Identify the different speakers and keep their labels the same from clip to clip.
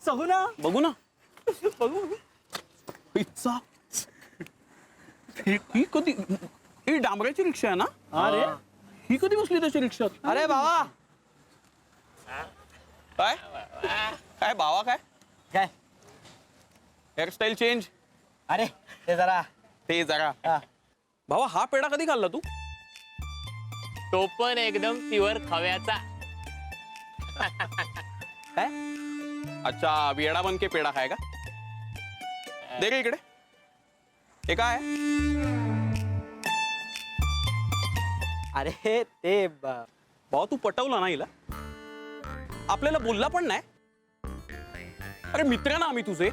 Speaker 1: सहू ना,
Speaker 2: बघू ना.
Speaker 1: बघू.
Speaker 2: पिझ्झा ही कधी, ही डांबऱ्याची रिक्षा आहे ना?
Speaker 1: अरे
Speaker 2: ही कधी बसली त्याच्या रिक्षात?
Speaker 1: अरे बाबा
Speaker 2: काय काय भावा, काय
Speaker 1: काय?
Speaker 2: Hairstyle change?
Speaker 1: अरे ते जरा
Speaker 2: ते जरा भावा, हा पेढा कधी खाल्ला तू?
Speaker 3: तो पण एकदम प्युअर खव्याचा.
Speaker 1: काय?
Speaker 2: अच्छा, वेडा बन के पेढा खाय का? दे रे इकडे. हे काय?
Speaker 1: अरे ते
Speaker 2: भावा, तू पटवला ना हिला? आपल्याला बोलला पण नाही. अरे मित्र ना आम्ही तुझे.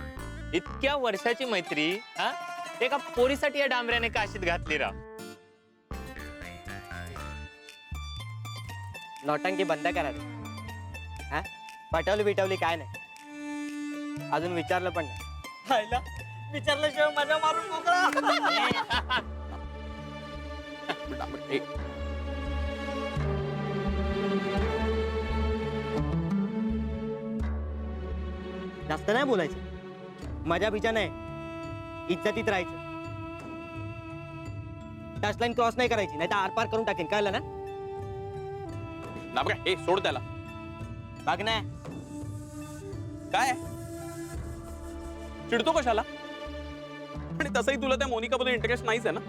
Speaker 3: इतक्या वर्षाची मैत्री हा एका पोरीसाठी या डांबऱ्याने काशीत घातली राव.
Speaker 1: नौटंकी बंद करा रे. हा पटवली बिटवली काय नाही, अजून विचारलं पण नाही. विचारल्याशिवाय मजा मारून मोकळा.
Speaker 2: डांबरे,
Speaker 1: जास्त नाही बोलायचं, मजा बिजा नाही, इज्जतीत राहायचं. टचलाईन क्रॉस नाही करायची, नाही तर आरपार करून टाकेन, कळलं ना?
Speaker 2: डांबरे, हे सोड त्याला.
Speaker 1: बघ ना,
Speaker 2: काय चिडतो कशाला? आणि तसंही तुला त्या मोनिका बद्दल इंटरेस्ट नाहीच आहे ना,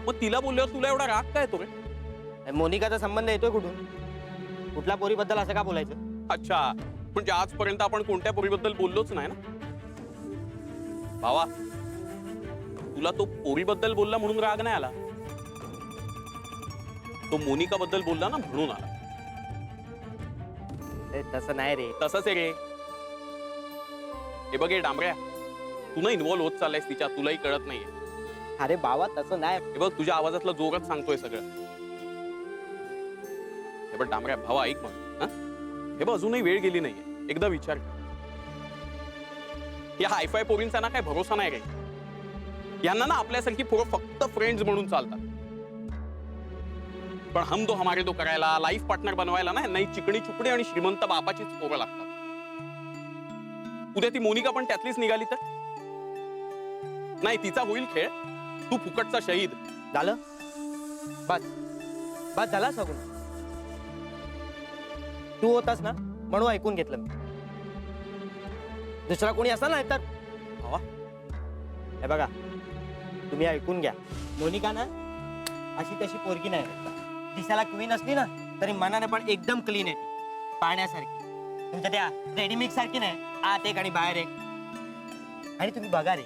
Speaker 2: मग तिला बोलल्यावर तुला एवढा राग काय येतो रे?
Speaker 1: मोनिकाचा संबंध येतोय कुठून? कुठल्या पोरीबद्दल असं का बोलायचं?
Speaker 2: अच्छा, म्हणजे आजपर्यंत आपण कोणत्या पोरीबद्दल बोललोच नाही ना भावा? तुला तो पोरीबद्दल बोलला म्हणून राग नाही आला, तो मोनिका बद्दल बोलला ना म्हणून आला.
Speaker 1: तसं नाही रे.
Speaker 2: तसंच आहे रे. हे बघ हे डांबऱ्या, तू ना इन्व्हॉल्व होत चाललायस तिच्या, तुलाही कळत नाहीये.
Speaker 1: अरे बाबा तसं नाही.
Speaker 2: हे बघ तुझ्या आवाजातला जोरात सांगतोय सगळं. हे बघ डांबऱ्या भावा, ऐक मग. हे बघ अजूनही वेळ गेली नाहीये, एकदा विचार कर. या हायफाय पोरींचा ना काय भरोसा नाही रे. यांना ना आपल्यासारखी पोरं फक्त फ्रेंड्स म्हणून चालतात, पण हम दो हमारे दो करायला, लाईफ पार्टनर बनवायला ना नाही चिकणी चुपडी आणि श्रीमंत बापाचीच पोरं लागतात. उद्या ती मोनिका पण त्यातलीच निघाली तर नाही, तिचा होईल खेळ, तू फुकटचा शहीद.
Speaker 1: झालं बस, बस झाला सगून. तू होतास ना म्हणून ऐकून घेतलं मी. दुसरा कोणी असा नाही तर
Speaker 2: भावा,
Speaker 1: हे बघा, तुम्ही ऐकून घ्या. मोनिका ना अशी तशी पोरगी नाही, दिसायला क्वीन असली ना तरी मनाने पण एकदम क्लीन आहे, पाण्यासारखी. तुमच्या त्या रेडीमिक्स सारखी नाही, आत एक आणि बाहेर एक. आणि तुम्ही बघा रे,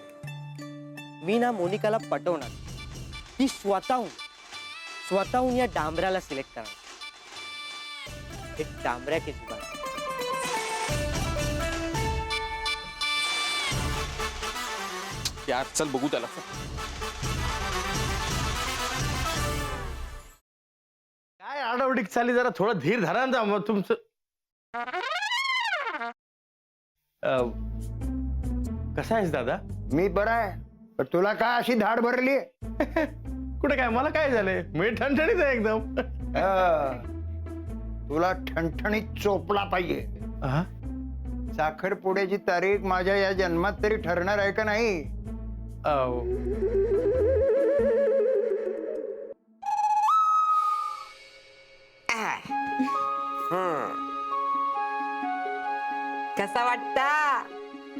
Speaker 1: मी ना मोनिकाला पटवणार, ती स्वतःहून या डांबऱ्याला सिलेक्ट करणार. एक डांबऱ्या के जुगाड.
Speaker 2: यार चल बघू त्याला.
Speaker 4: काय आडावडीक चालली, जरा थोडं धीर धरा ना मग तुमचं. कसा आहेस दादा?
Speaker 5: मी बरा आहे, पण तुला काय अशी धाड भरली?
Speaker 4: कुठे काय, मला काय झालंय? मी ठणठणीत आहे एकदम.
Speaker 5: तुला ठणठणीत चोपला पाहिजे.
Speaker 4: हा?
Speaker 5: साखरपुड्याची तारीख माझ्या या जन्मात तरी ठरणार आहे का नाही?
Speaker 6: कसा वाटता?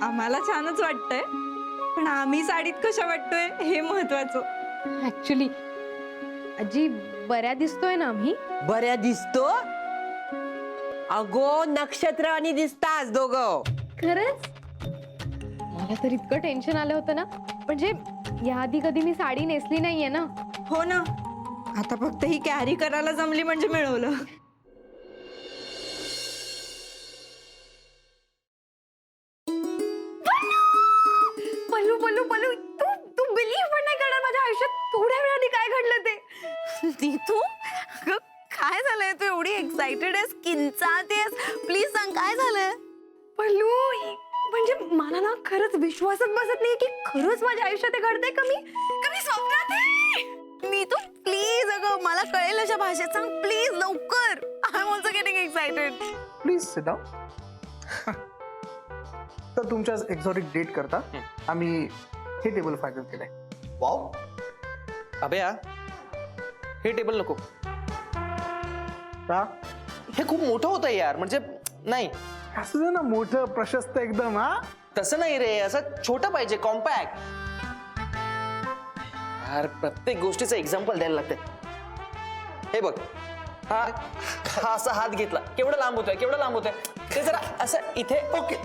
Speaker 7: आम्हाला छानच वाटतंय, पण आम्ही साडीत कशा वाटतोय हे महत्वाचं.
Speaker 8: ऍक्च्युली आजी बऱ्या दिसतोय ना आम्ही?
Speaker 6: बऱ्या दिसतो? अगो नक्षत्र आणि दिसतास दोघं.
Speaker 8: खरंच मला तर इतकं टेन्शन आलं होतं ना, म्हणजे याआधी कधी मी साडी नेसली नाहीये ना.
Speaker 7: हो ना, आता फक्त ही कॅरी करायला जमली म्हणजे मिळवलं.
Speaker 8: पल्लू पल्लू पल्लू, तू तू बिलीव्ह पण नाही करणार, माझ्या आयुष्यात थोड्या वेळाने काय घडलं ते.
Speaker 9: ती तू काय झालंय? तू एवढी एक्साइटेड आहेस, किंचाळतेस, प्लीज सांग काय झालंय?
Speaker 8: पल्लू, म्हणजे मला ना खरंच विश्वासच बसत नाही की खरंच माझ्या आयुष्यात हे घडतंय. कमी स्वप्नात आहे.
Speaker 9: मी तू प्लीज, अगं मला कळेल अशा भाषेत सांग प्लीज, लवकर. I am also getting excited.
Speaker 5: Please sit down.
Speaker 10: तर तुमच्या एक्झॉटिक डेट करता आम्ही हे टेबल फायनल केलंय.
Speaker 11: वाव अभया हे टेबल नको.
Speaker 10: का
Speaker 11: हे खूप मोठं होतं यार, म्हणजे नाही
Speaker 10: असं दे ना मोठं प्रशस्त एकदम. हा
Speaker 11: तसं नाही रे, असं छोटं पाहिजे, कॉम्पॅक्ट. यार प्रत्येक गोष्टीचं एक्झाम्पल द्यायला लागते. हे बघ, हा हा असा हात घेतला, केवढं लांब होतोय, केवढं लांब होतोय, ते जरा असं इथे.
Speaker 10: ओके